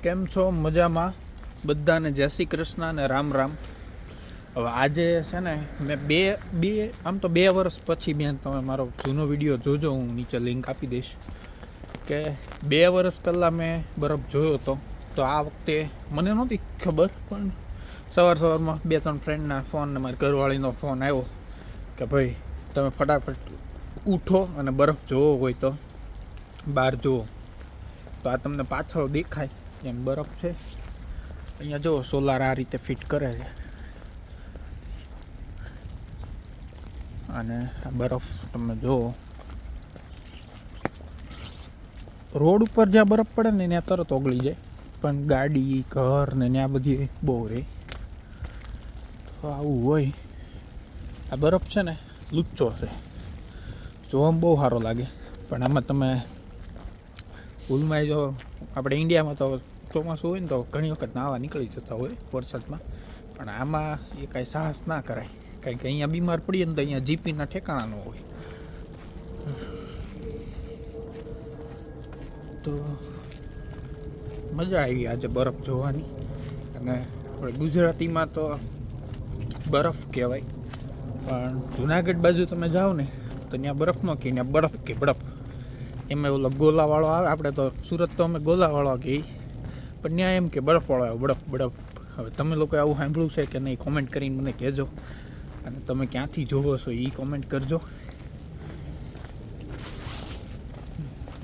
કેમ છો? મજામાં? બધાને જય શ્રી કૃષ્ણ અને રામ રામ. હવે આજે છે ને મેં આમ તો 2 વર્ષ પછી બેન તમે મારો જૂનો વિડીયો જોજો, હું નીચે લિંક આપી દઈશ કે 2 વર્ષ પહેલાં મેં બરફ જોયો હતો. તો આ વખતે મને નહોતી ખબર, પણ સવારમાં 2-3 ફ્રેન્ડના ફોન ને મારી ઘરવાળીનો ફોન આવ્યો કે ભાઈ તમે ફટાફટ ઉઠો અને બરફ જોવો હોય તો બહાર જુઓ. તો આ તમને પાછળ દેખાય એમ બરફ છે. અહીંયા જો સોલાર આ રીતે ફિટ કરે છે અને આ બરફ તમે જુઓ. રોડ ઉપર જ્યાં બરફ પડે ને ત્યાં તરત ઓગળી જાય, પણ ગાડી ઘર ને ત્યાં બધી બહુ રહે. તો આવું હોય. આ બરફ છે ને લુચ્ચો છે, જોવામાં બહુ સારો લાગે, પણ આમાં તમે ભૂલમાં જો આપણે ઇન્ડિયામાં તો ચોમાસું હોય ને તો ઘણી વખત નાહવા નીકળી જતા હોય વરસાદમાં, પણ આમાં એ કાંઈ સાહસ ના કરાય, કારણ કે અહીંયા બીમાર પડીએ ને તો અહીંયા જીપીના ઠેકાણા ન હોય. તો મજા આવી આજે બરફ જોવાની. અને આપણે ગુજરાતીમાં તો બરફ કહેવાય, પણ જુનાગઢ બાજુ તમે જાઓ ને તો ત્યાં બરફ ન કહે, ત્યાં બરફ કે બરફ. એમાં ઓલો ગોલાવાળો આવે, આપણે તો સુરત તો અમે ગોલાવાળો કહીએ, પણ ત્યાં એમ કે બરફવાળો આવે, બરફ બરફ. હવે તમે લોકો આવું સાંભળ્યું છે કે નહીં, કોમેન્ટ કરીને મને કહેજો, અને તમે ક્યાંથી જોવો છો એ કોમેન્ટ કરજો.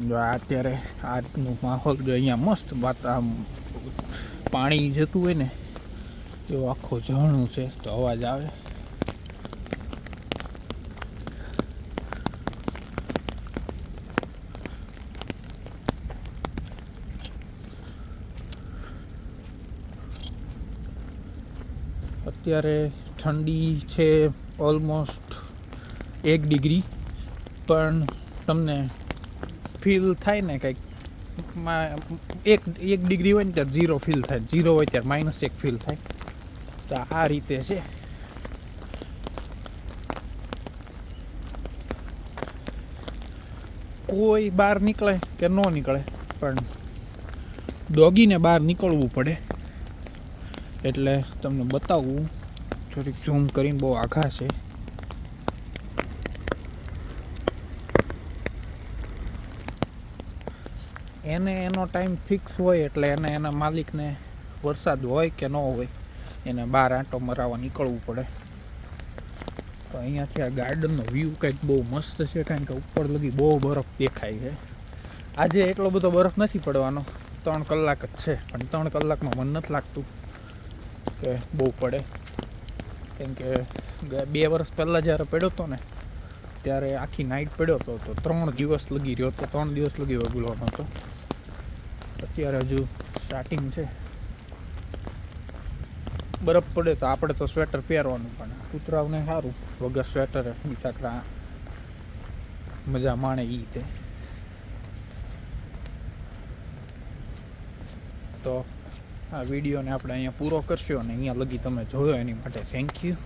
જો અત્યારે આ રીતનું માહોલ, જો અહીંયા મસ્ત વાત, આમ પાણી જતું હોય ને એવું આખું ઝરણું છે, તો અવાજ આવે. અત્યારે ઠંડી છે ઓલમોસ્ટ 1 ડિગ્રી, પણ તમને ફીલ થાય ને કંઈક 1 ડિગ્રી હોય ને ત્યારે 0 ફીલ થાય, 0 હોય ત્યારે -1 ફીલ થાય. તો આ રીતે છે. કોઈ બહાર નીકળે કે ન નીકળે, પણ ડોગીને બહાર નીકળવું પડે. એટલે તમને બતાવું, થોડીક ઝૂમ કરીને, બહુ આઘા છે. એને એનો ટાઈમ ફિક્સ હોય, એટલે એને એના માલિકને વરસાદ હોય કે ન હોય એને બહાર આંટો મરાવવા નીકળવું પડે. તો અહીંયાથી આ ગાર્ડનનો વ્યૂ કંઈક બહુ મસ્ત છે, કારણ કે ઉપર લગી બહુ બરફ દેખાય છે. આજે એટલો બધો બરફ નથી પડવાનો, 3 કલાક જ છે, પણ 3 કલાકમાં મને નથી લાગતું કે બહુ પડે, કેમ કે 2 વર્ષ પહેલાં જ્યારે પડ્યો હતો ને ત્યારે આખી નાઇટ પડ્યો હતો, તો 3 દિવસ લગી રહ્યો હતો, 3 દિવસ લગી વગળવાનો હતો. અત્યારે હજુ સ્ટાર્ટિંગ છે. બરફ પડે તો આપણે તો સ્વેટર પહેરવાનું, પણ કૂતરાઓને સારું વગર સ્વેટરે બિચારા મજા માણે એ રીતે. તો આ વિડીયોને આપણે અહીંયા પૂરો કરશો, અને અહીંયા લગી તમે જોયો એની માટે થેન્ક યુ.